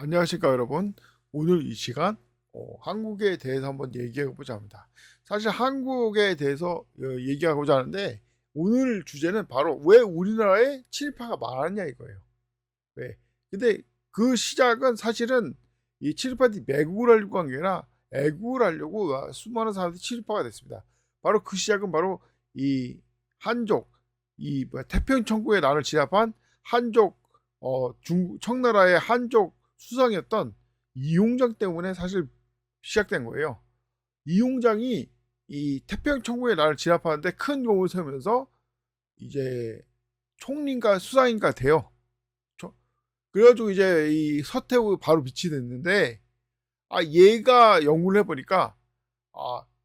안녕하십니까 여러분. 오늘 이 시간 한국에 대해서 한번 얘기해 보자 합니다. 사실 한국에 대해서 얘기하고자 하는데 오늘 주제는 바로 왜 우리나라에 친일파가 많았냐 이거예요. 왜? 근데 그 시작은 사실은 이 친일파들이 매국을 하려고 한 게 아니라 애국을 하려고 수많은 사람들이 친일파가 됐습니다. 바로 그 시작은 바로 이 한족, 태평천국의 난을 진압한 한족, 청나라의 한족 수상이었던 이용장 때문에 사실 시작된 거예요. 이용장이 이 태평천국의 난을 진압하는데 큰 공을 세우면서 이제 총리인가 수상인가 돼요. 그래가지고 이제 이 서태후 바로 빛이 됐는데, 얘가 연구를 해보니까,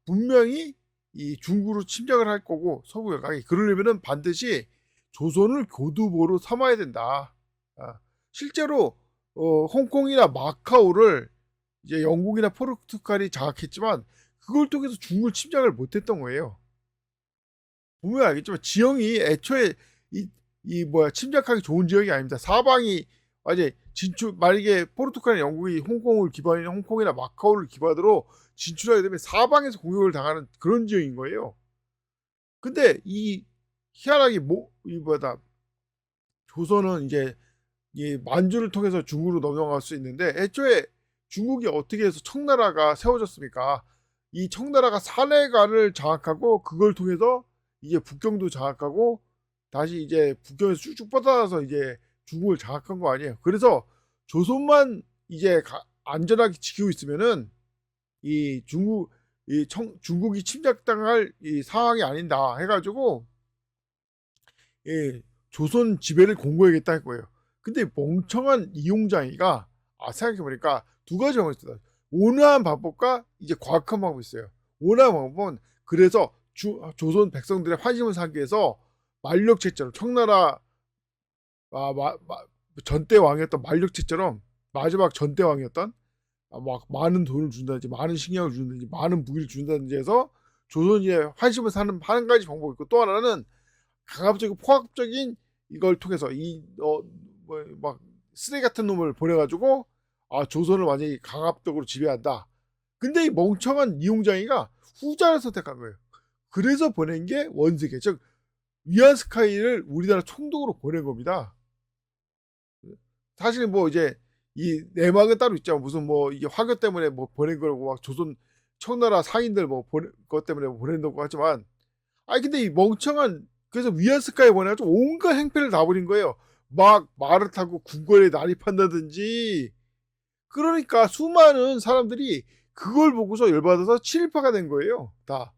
분명히 이 중국으로 침략을 할 거고, 서구 외곽이. 그러려면은 반드시 조선을 교두보로 삼아야 된다. 실제로, 홍콩이나 마카오를 이제 영국이나 포르투갈이 장악했지만, 그걸 통해서 중국을 침략을 못했던 거예요. 보면 알겠지만, 지형이 애초에 침략하기 좋은 지역이 아닙니다. 사방이 만약에 포르투갈이나 영국이 홍콩이나 마카오를 기반으로 진출하게 되면 사방에서 공격을 당하는 그런 지역인 거예요. 근데 희한하게 조선은 이제 이 만주를 통해서 중국으로 넘어갈 수 있는데, 애초에 중국이 어떻게 해서 청나라가 세워졌습니까? 이 청나라가 산해관을 장악하고 그걸 통해서 이제 북경도 장악하고 다시 이제 북경에서 쭉쭉 뻗어나서 이제 중국을 장악한 거 아니에요. 그래서 조선만 이제 안전하게 지키고 있으면은 중국이 침략당할 이 상황이 아닌다 해가지고 조선 지배를 공고하겠다 할 거예요. 근데 멍청한 이용장이가 생각해보니까 두 가지 방법이 있어요. 온화한 방법과 이제 과학한 방법이 있어요. 온화한 방법은 그래서 조선 백성들의 환심을 사기 위해서 만력체처럼 청나라 전대 왕이었던 만력체처럼 마지막 전대 왕이었던 막 많은 돈을 준다든지 많은 식량을 준다든지 많은 무기를 준다든지 해서 조선의 환심을 사는 한 가지 방법이 있고, 또 하나는 강압적이고 포압적인 이걸 통해서 쓰레기 같은 놈을 보내가지고 조선을 완전히 강압적으로 지배한다. 근데 이 멍청한 이용장이가 후자를 선택한 거예요. 그래서 보낸 게 원세계, 즉 위안스카이를 우리나라 총독으로 보낸 겁니다. 사실 이제 이 내막은 따로 있죠. 무슨 이게 화교 때문에 보낸 거라고 막 조선 청나라 상인들 것 때문에 보낸다고 하지만, 근데 이 멍청한, 그래서 위안스카이 보내가지고 온갖 행패를 다 부린 거예요. 막 말을 타고 궁궐에 난입한다든지. 그러니까 수많은 사람들이 그걸 보고서 열받아서 친일파가 된 거예요. 다.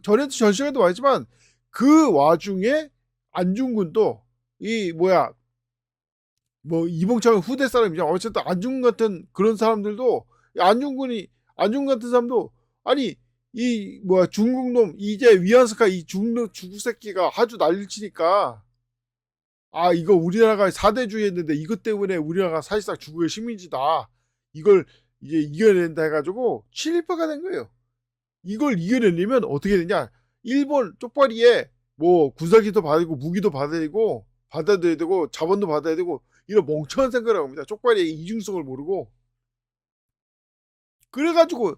전에도 전 시간에도 말했지만 그 와중에 안중근도 이봉창 후대 사람이죠. 어쨌든 안중근 같은 그런 사람들도, 안중근 같은 사람도 중국놈 이제 위안스카 이 중국 새끼가 아주 난리를 치니까 이거 우리나라가 4대주의 했는데 이것 때문에 우리나라가 사실상 중국의 식민지다, 이걸 이제 이겨낸다 해가지고 친일파가 된 거예요. 이걸 이겨내려면 어떻게 되냐, 일본 쪽발이에 군사기도 받고 무기도 받아야 되고 자본도 받아야 되고 이런 멍청한 생각을 합니다. 쪽발이의 이중성을 모르고. 그래가지고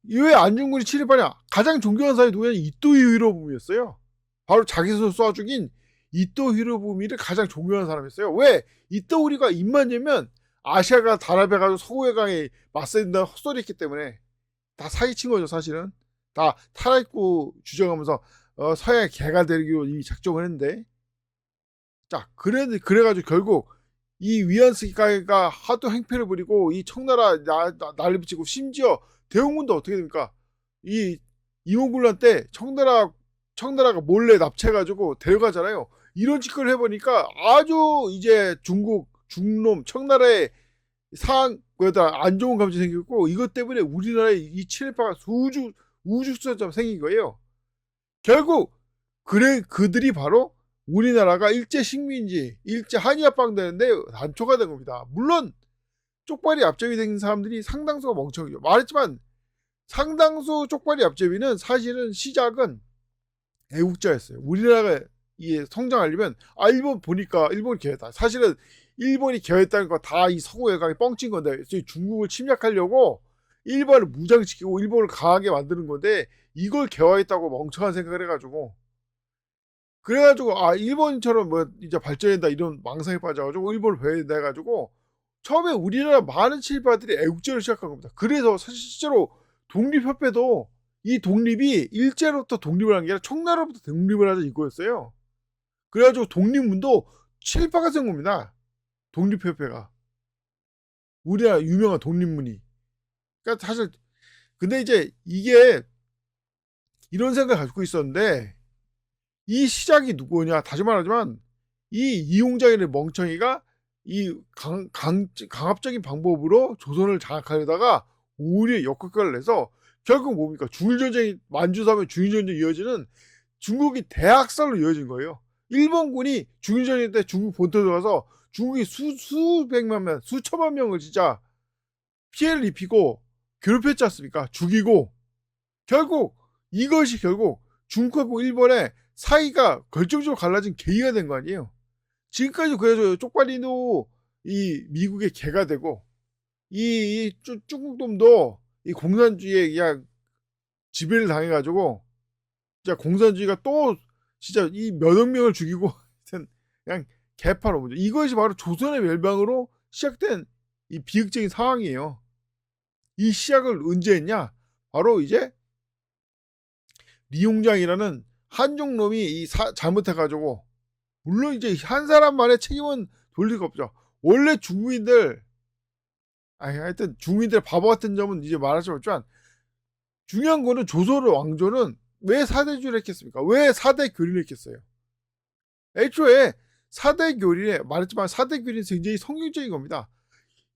왜 안중근이 친일파냐, 가장 존경한 사람이 누구냐, 이토 히로부미였어요. 바로 자기 손 쏴 죽인 이토 히로부미를 가장 존경한 사람이었어요. 왜? 이토 히로부미가 입만 열면 아시아가 단합해가지고 서구외강에 맞서야 된다는 헛소리 했기 때문에 다 사기친 거죠. 사실은 다 탈핵구 주장하면서 서양의 개가 되기로 이미 작정을 했는데, 그래가지고 결국 이 위안스카이가 하도 행패를 부리고 이 청나라 난리 붙이고, 심지어 대웅군도 어떻게 됩니까? 이 이몽군란 때 청나라가 몰래 납치해가지고 데려가잖아요. 이런 짓을 해보니까 아주 이제 중놈 청나라의 안 좋은 감정이 생겼고, 이것 때문에 우리나라에 이 친일파가 우주수처럼 생긴 거예요. 결국 그들이 바로 우리나라가 일제 식민지, 일제 한일합방 되는데 단초가 된 겁니다. 물론 쪽발이 앞잡이 된 사람들이 상당수가 멍청이죠. 말했지만 상당수 쪽발이 앞잡이는 사실은 시작은 애국자였어요. 우리나라가 성장하려면 일본 보니까 일본 개다. 사실은 일본이 개화했다는 거 다 이 서구 열강이 뻥친 건데 중국을 침략하려고 일본을 무장시키고 일본을 강하게 만드는 건데 이걸 개화했다고 멍청한 생각을 해가지고 그래가지고 일본처럼 뭐 이제 발전된다 이런 망상에 빠져가지고 일본을 배회한다 해가지고 처음에 우리나라 많은 친일파들이 애국제를 시작한 겁니다. 그래서 사실 실제로 독립협회도 이 독립이 일제로부터 독립을 한 게 아니라 청나라로부터 독립을 하자 이거였어요. 그래가지고 독립문도 친일파가 쓴 겁니다. 독립협회가. 우리나라 유명한 독립문이. 그러니까 사실 근데 이제 이게 이런 생각을 가지고 있었는데 이 시작이 누구냐? 다시 말하지만 이 이용장이라는 멍청이가 이 강압적인 방법으로 조선을 장악하려다가 오히려 역효과를 내서 결국 뭡니까? 중일전쟁이 만주사면 중일전쟁이 이어지는 중국이 대학살로 이어진 거예요. 일본군이 중일전쟁 때 중국 본토에 들어가서 중국이 수백만 명, 수천만 명을 진짜 피해를 입히고 괴롭혔지 않습니까? 죽이고 결국 이것이 결국 중국하고 일본의 사이가 결정적으로 갈라진 계기가 된 거 아니에요. 지금까지 그래서 쪽발이도 이 미국의 개가 되고 이 중국놈도 이 공산주의에 그냥 지배를 당해가지고 진짜 공산주의가 또 진짜 이 몇억 명을 죽이고 그냥 개파로 보죠. 이것이 바로 조선의 멸망으로 시작된 이 비극적인 상황이에요. 이 시작을 언제 했냐? 바로 이제 리용장이라는 한중놈이 잘못해가지고 물론 이제 한 사람만의 책임은 돌릴 거 없죠. 원래 중국인들 하여튼 중국인들 바보 같은 점은 이제 말할 수 없지만 중요한 거는 조선 왕조는 왜 사대주의를 했겠습니까? 왜 사대 교리를 했겠어요? 애초에 사대 교리에 말했지만 사대 교리는 굉장히 성경적인 겁니다.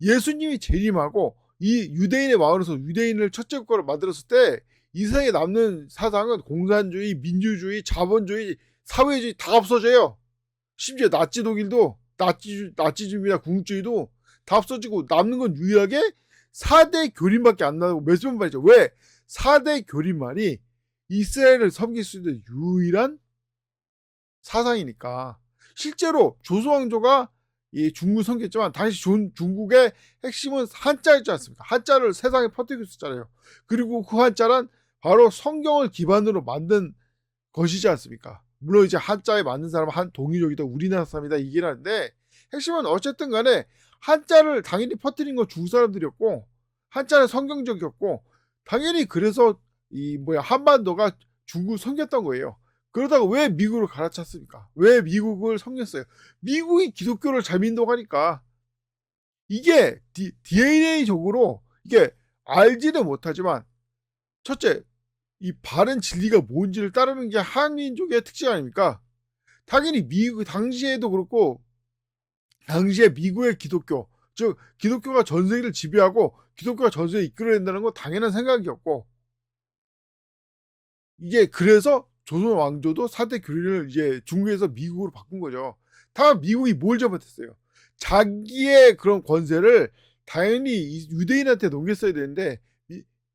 예수님이 재림하고 이 유대인의 마을에서 유대인을 첫째 국가로 만들었을 때 이 세상에 남는 사상은 공산주의, 민주주의, 자본주의, 사회주의 다 없어져요. 심지어 나치 독일도 나치즘이나 궁극주의도 다 없어지고 남는 건 유일하게 4대 교린밖에 안 나오고 몇번 말이죠. 왜? 4대 교린만이 이스라엘을 섬길 수 있는 유일한 사상이니까. 실제로 조선왕조가 이 중국을 섬겼지만 당시 중국의 핵심은 한자였지 않습니까? 한자를 세상에 퍼뜨리고 있었잖아요. 그리고 그 한자란 바로 성경을 기반으로 만든 것이지 않습니까? 물론 이제 한자에 맞는 사람은 한 동이족이다, 우리나라 사람이다 이긴 한데 핵심은 어쨌든 간에 한자를 당연히 퍼뜨린 건 중국 사람들이었고 한자는 성경적이었고 당연히 그래서 이 한반도가 중국을 섬겼던 거예요. 그러다가 왜 미국을 갈아찼습니까? 왜 미국을 섬겼어요? 미국이 기독교를 잘 민도하니까 이게 DNA적으로 이게 알지는 못하지만 첫째 이 바른 진리가 뭔지를 따르는 게 한민족의 특징 아닙니까? 당연히 미국 당시에도 그렇고 당시에 미국의 기독교 즉 기독교가 전 세계를 지배하고 기독교가 전 세계를 이끌어낸다는 건 당연한 생각이었고 이게 그래서 조선 왕조도 4대 교리를 이제 중국에서 미국으로 바꾼 거죠. 다만 미국이 뭘 잘못했어요? 자기의 그런 권세를 당연히 유대인한테 넘겼어야 되는데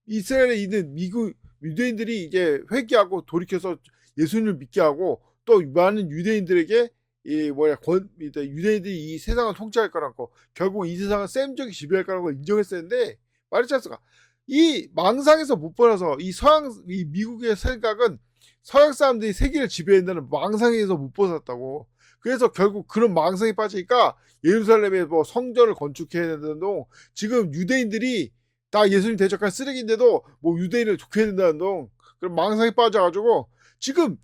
이스라엘에 있는 미국 유대인들이 이제 회개하고 돌이켜서 예수님을 믿게 하고 또 많은 유대인들에게 유대인들이 이 세상을 통치할 거라고 결국 이 세상은 셈적이 지배할 거라고 인정했어야 했는데 말했지 않습니까? 이 망상에서 못 벗어서 이 미국의 생각은 서양 사람들이 세계를 지배한다는 망상에서 못 벗었다고. 그래서 결국 그런 망상에 빠지니까 예루살렘에 성전을 건축해야 된다는 동 지금 유대인들이 다 예수님 대적한 쓰레기인데도 유대인을 좋게 해야 된다는 동 그런 망상에 빠져가지고 지금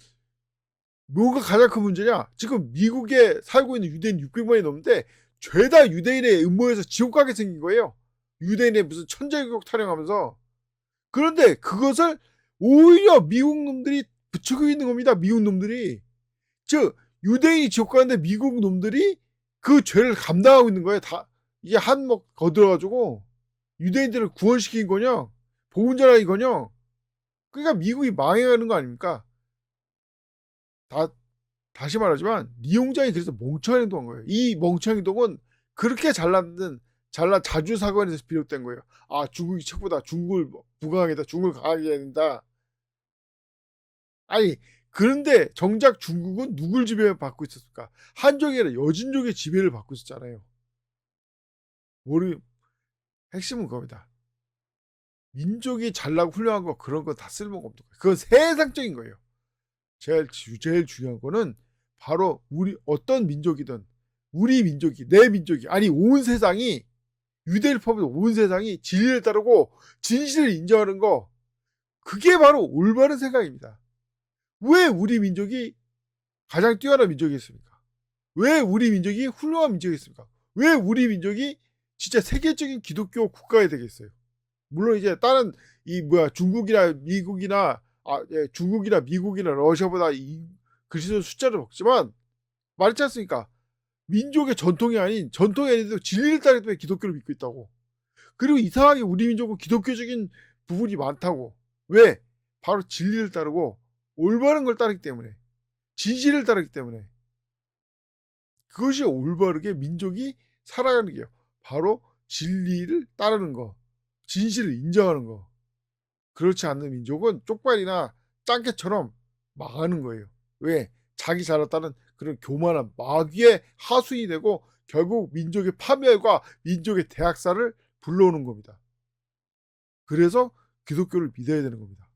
뭐가 가장 큰 문제냐? 지금 미국에 살고 있는 유대인 600만이 넘는데 죄다 유대인의 음모에서 지옥 가게 생긴 거예요. 유대인의 무슨 천재교육 타령하면서. 그런데 그것을 오히려 미국 놈들이 부추기고 있는 겁니다. 미국 놈들이. 즉 유대인이 지옥 가는데 미국 놈들이 그 죄를 감당하고 있는 거예요. 다 이게 한몫 거들어가지고 유대인들을 구원시킨 거냐? 보훈자라는 거냐? 그러니까 미국이 망해가는 거 아닙니까? 다시 말하지만 리용장이 그래서 멍청한 행동한 거예요. 이 멍청한 행동은 그렇게 잘난 자주 사건에서 비롯된 거예요. 중국이 최고다. 중국을 부강하겠다. 중국을 강하게 해야 된다. 아니 그런데 정작 중국은 누굴 지배받고 있었을까? 한족이 아니라 여진족의 지배를 받고 있었잖아요. 모르 핵심은 그겁니다. 민족이 잘나고 훌륭한 거 그런 거 다 쓸모가 없는 거예요. 그건 세상적인 거예요. 제일 중요한 거는 바로 우리 어떤 민족이든 우리 민족이 내 민족이 아니 온 세상이 유대를 포함해서 온 세상이 진리를 따르고 진실을 인정하는 거 그게 바로 올바른 생각입니다. 왜 우리 민족이 가장 뛰어난 민족이겠습니까? 왜 우리 민족이 훌륭한 민족이겠습니까? 왜 우리 민족이 진짜 세계적인 기독교 국가가 되겠어요? 물론 이제 다른 중국이나 미국이나 중국이나 미국이나 러시아보다 이 그리스도 숫자를 먹지만 말했지 않습니까? 민족의 전통이 아닌도 진리를 따르기 때문에 기독교를 믿고 있다고. 그리고 이상하게 우리 민족은 기독교적인 부분이 많다고. 왜? 바로 진리를 따르고 올바른 걸 따르기 때문에. 진실을 따르기 때문에. 그것이 올바르게 민족이 살아가는 게요. 바로 진리를 따르는 거. 진실을 인정하는 거. 그렇지 않는 민족은 쪽발이나 짱깨처럼 망하는 거예요. 왜? 자기 잘났다는 그런 교만한 마귀의 하수인이 되고 결국 민족의 파멸과 민족의 대학살을 불러오는 겁니다. 그래서 기독교를 믿어야 되는 겁니다.